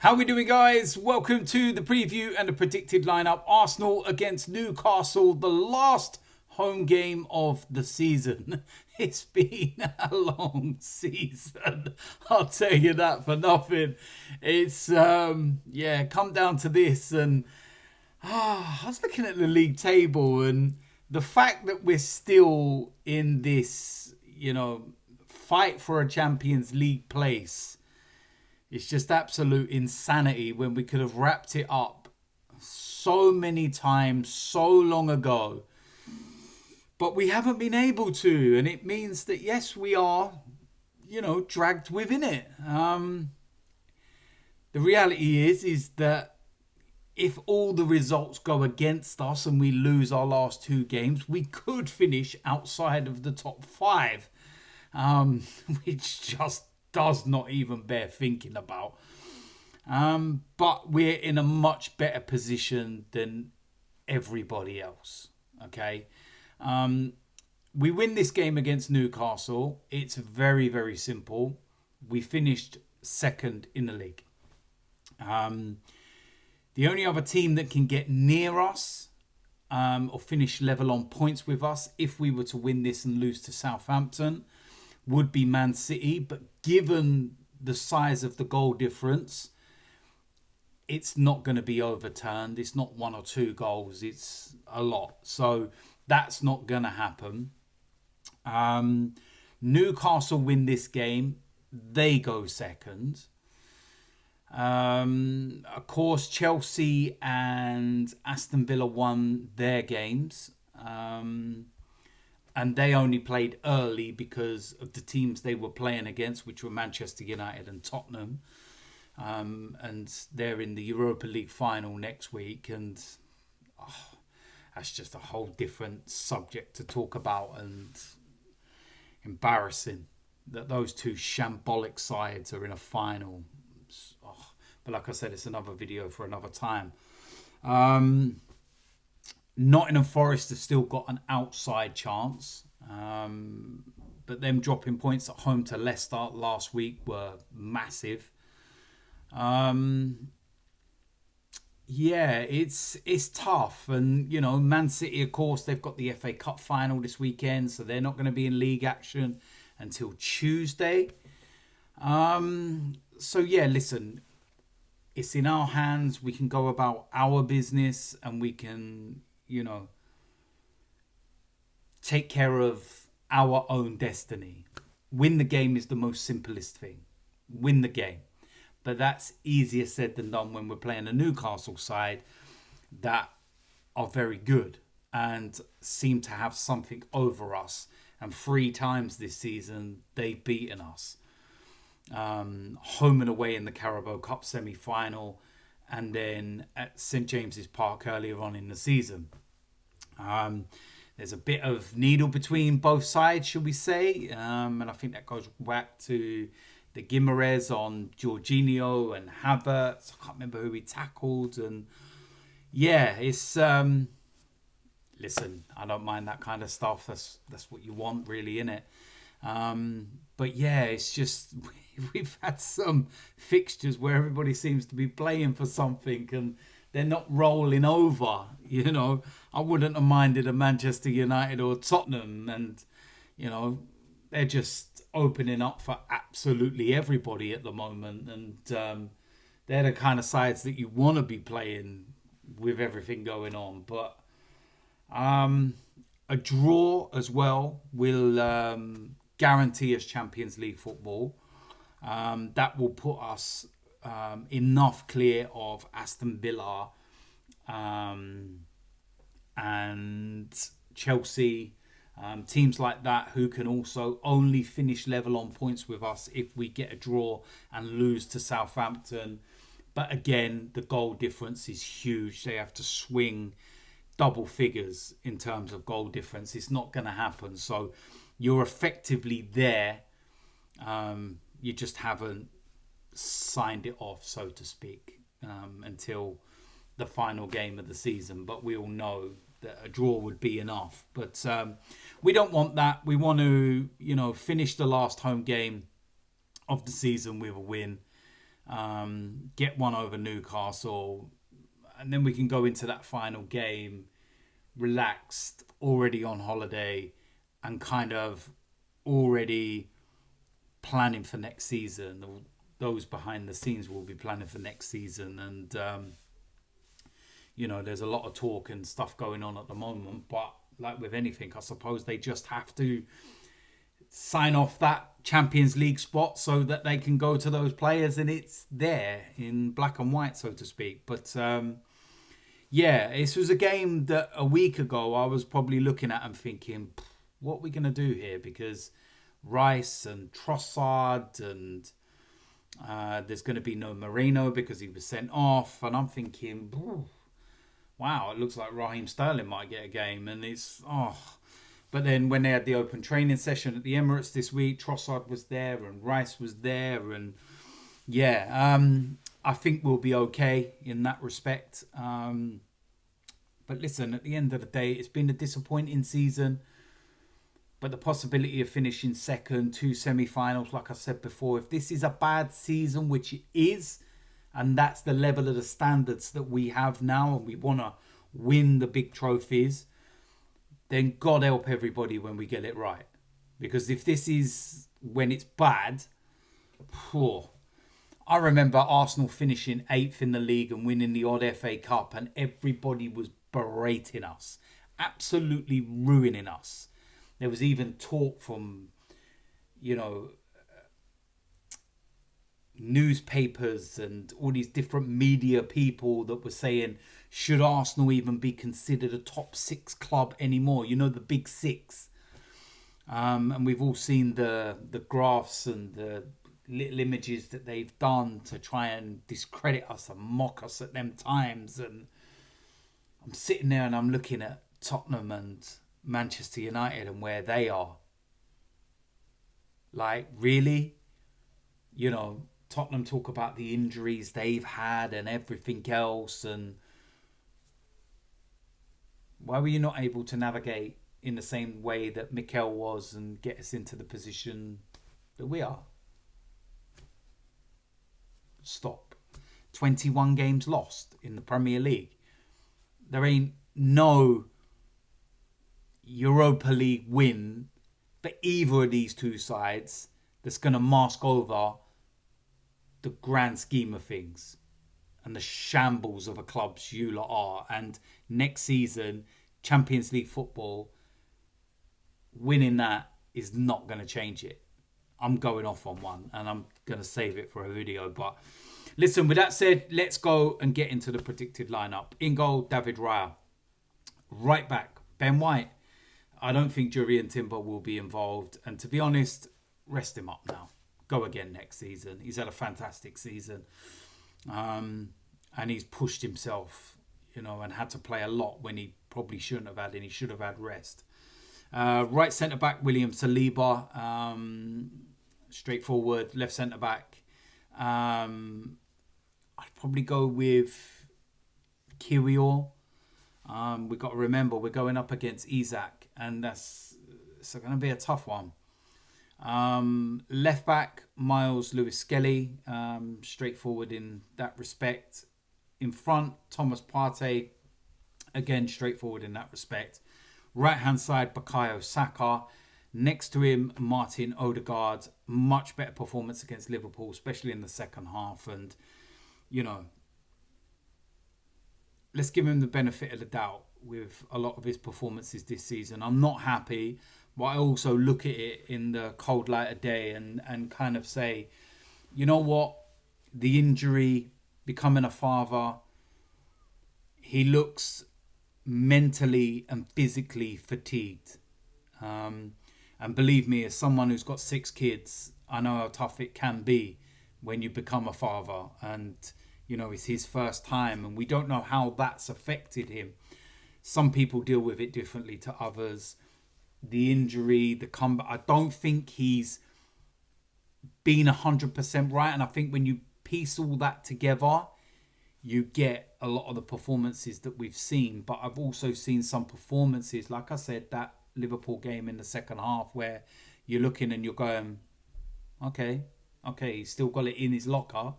How we doing, guys? Welcome to the preview and the predicted lineup. Arsenal against Newcastle, the last home game of the season. It's been a long season, I'll tell you that for nothing. It's come down to this, and I was looking at the league table, and the fact that we're still in this, fight for a Champions League place. It's just absolute insanity when we could have wrapped it up so many times, so long ago. But we haven't been able to. And it means that, yes, we are, dragged within it. The reality is that if all the results go against us and we lose our last two games, we could finish outside of the top five, which just does not even bear thinking about. But we're in a much better position than everybody else. Okay. We win this game against Newcastle. It's very, very simple. We finished second in the league. The only other team that can get near us or finish level on points with us if we were to win this and lose to Southampton would be Man City, but given the size of the goal difference, it's not going to be overturned. It's not one or two goals, it's a lot. So that's not going to happen. Newcastle win this game, they go second. Of course, Chelsea and Aston Villa won their games. And they only played early because of the teams they were playing against, which were Manchester United and Tottenham. And they're in the Europa League final next week. And that's just a whole different subject to talk about. And embarrassing that those two shambolic sides are in a final. But like I said, it's another video for another time. Nottingham Forest have still got an outside chance. But them dropping points at home to Leicester last week were massive. It's tough. And, Man City, of course, they've got the FA Cup final this weekend. So they're not going to be in league action until Tuesday. Listen. It's in our hands. We can go about our business and we can, take care of our own destiny. Win the game is the most simplest thing. Win the game. But that's easier said than done when we're playing a Newcastle side that are very good and seem to have something over us. And 3 times this season, they've beaten us. Home and away in the Carabao Cup semi-final, and then at St James's Park earlier on in the season. There's a bit of needle between both sides, should we say, and I think that goes back to the Guimaraes on Jorginho and Havertz. I can't remember who he tackled, and it's listen, I don't mind that kind of stuff. That's what you want, really, innit? It's just we've had some fixtures where everybody seems to be playing for something and they're not rolling over. I wouldn't have minded a Manchester United or Tottenham, and they're just opening up for absolutely everybody at the moment, and they're the kind of sides that you want to be playing with everything going on. But a draw as well will guarantee us Champions League football. That will put us enough clear of Aston Villa and Chelsea, teams like that who can also only finish level on points with us if we get a draw and lose to Southampton. But again, the goal difference is huge. They have to swing double figures in terms of goal difference. It's not going to happen. So you're effectively there. You just haven't signed it off, so to speak, until the final game of the season. But we all know that a draw would be enough. But we don't want that. We want to, finish the last home game of the season with a win. get one over Newcastle, and then we can go into that final game relaxed, already on holiday, and kind of already planning for next season. Those behind the scenes will be planning for next season, and there's a lot of talk and stuff going on at the moment. But like with anything, I suppose they just have to sign off that Champions League spot so that they can go to those players, and it's there in black and white, so to speak. But this was a game that a week ago I was probably looking at and thinking, what are we going to do here? Because Rice and Trossard, and there's going to be no Moreno because he was sent off. And I'm thinking, wow, it looks like Raheem Sterling might get a game. And but then when they had the open training session at the Emirates this week, Trossard was there and Rice was there. And I think we'll be okay in that respect. But listen, at the end of the day, it's been a disappointing season. But the possibility of finishing second, 2 semi-finals, like I said before, if this is a bad season, which it is, and that's the level of the standards that we have now, and we want to win the big trophies, then God help everybody when we get it right. Because if this is when it's bad, I remember Arsenal finishing 8th in the league and winning the odd FA Cup, and everybody was berating us, absolutely ruining us. There was even talk from, newspapers and all these different media people that were saying, should Arsenal even be considered a top 6 club anymore? The big 6. And we've all seen the graphs and the little images that they've done to try and discredit us and mock us at them times. And I'm sitting there and I'm looking at Tottenham and Manchester United and where they are. Like, really? Tottenham talk about the injuries they've had and everything else, and why were you not able to navigate in the same way that Mikel was and get us into the position that we are? Stop. 21 games lost in the Premier League. There ain't no Europa League win for either of these two sides that's going to mask over the grand scheme of things and the shambles of a club's you lot are. And next season, Champions League football, winning that is not going to change it. I'm going off on one and I'm going to save it for a video. But listen, with that said, let's go and get into the predicted lineup. In goal, David Raya. Right back, Ben White. I don't think Jurrien Timber will be involved. And to be honest, rest him up now. Go again next season. He's had a fantastic season. And he's pushed himself, and had to play a lot when he probably shouldn't have had, and he should have had rest. Right centre-back, William Saliba. Straightforward. Left centre-back. I'd probably go with Kiwior. We've got to remember we're going up against Isak, and it's going to be a tough one. Left back, Miles Lewis-Skelly, straightforward in that respect. In front, Thomas Partey, again straightforward in that respect. Right hand side, Bukayo Saka. Next to him, Martin Odegaard. Much better performance against Liverpool, especially in the second half. And, let's give him the benefit of the doubt with a lot of his performances this season. I'm not happy, but I also look at it in the cold light of day and kind of say, you know what? The injury, becoming a father, he looks mentally and physically fatigued. And believe me, as someone who's got 6 kids, I know how tough it can be when you become a father. And, it's his first time, and we don't know how that's affected him. Some people deal with it differently to others. The injury, the comeback, I don't think he's been 100% right. And I think when you piece all that together, you get a lot of the performances that we've seen. But I've also seen some performances, like I said, that Liverpool game in the second half, where you're looking and you're going, okay, he's still got it in his locker.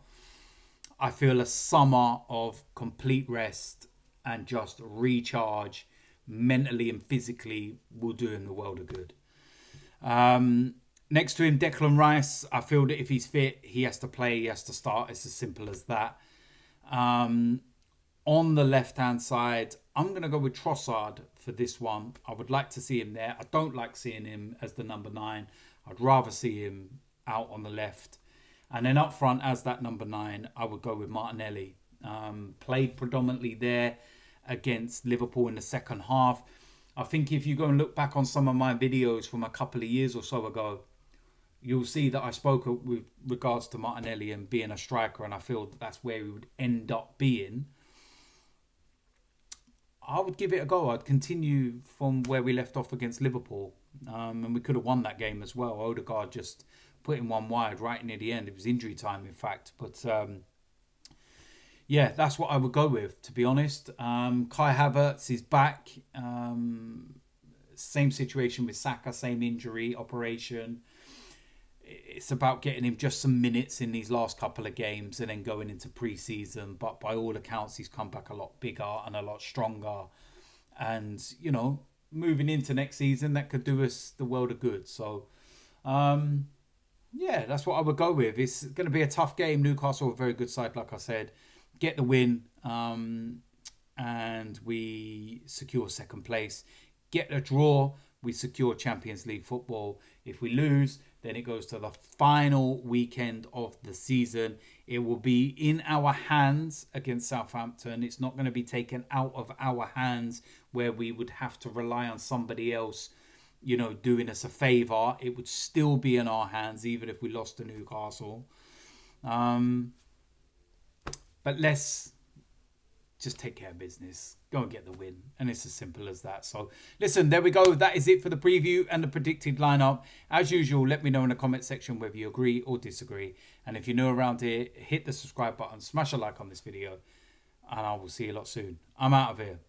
I feel a summer of complete rest and just recharge mentally and physically will do him the world of good. Next to him, Declan Rice. I feel that if he's fit, he has to play, he has to start. It's as simple as that. On the left-hand side, I'm going to go with Trossard for this one. I would like to see him there. I don't like seeing him as the number 9. I'd rather see him out on the left. And then up front, as that number 9, I would go with Martinelli. Played predominantly there against Liverpool in the second half. I think if you go and look back on some of my videos from a couple of years or so ago, you'll see that I spoke with regards to Martinelli and being a striker, and I feel that that's where he would end up being. I would give it a go. I'd continue from where we left off against Liverpool. And we could have won that game as well. Odegaard just put in one wide right near the end. It was injury time, in fact. But yeah, that's what I would go with, to be honest. Kai Havertz is back. Same situation with Saka, same injury, operation. It's about getting him just some minutes in these last couple of games and then going into pre-season. But by all accounts, he's come back a lot bigger and a lot stronger. And, you know, moving into next season, that could do us the world of good. So, yeah, that's what I would go with. It's going to be a tough game. Newcastle, a very good side, like I said. Get the win, and we secure second place. Get a draw, we secure Champions League football. If we lose, then it goes to the final weekend of the season. It will be in our hands against Southampton. It's not going to be taken out of our hands where we would have to rely on somebody else, you know, doing us a favour. It would still be in our hands, even if we lost to Newcastle. But let's just take care of business. Go and get the win. And it's as simple as that. So, listen, there we go. That is it for the preview and the predicted lineup. As usual, let me know in the comment section whether you agree or disagree. And if you're new around here, hit the subscribe button, smash a like on this video, and I will see you a lot soon. I'm out of here.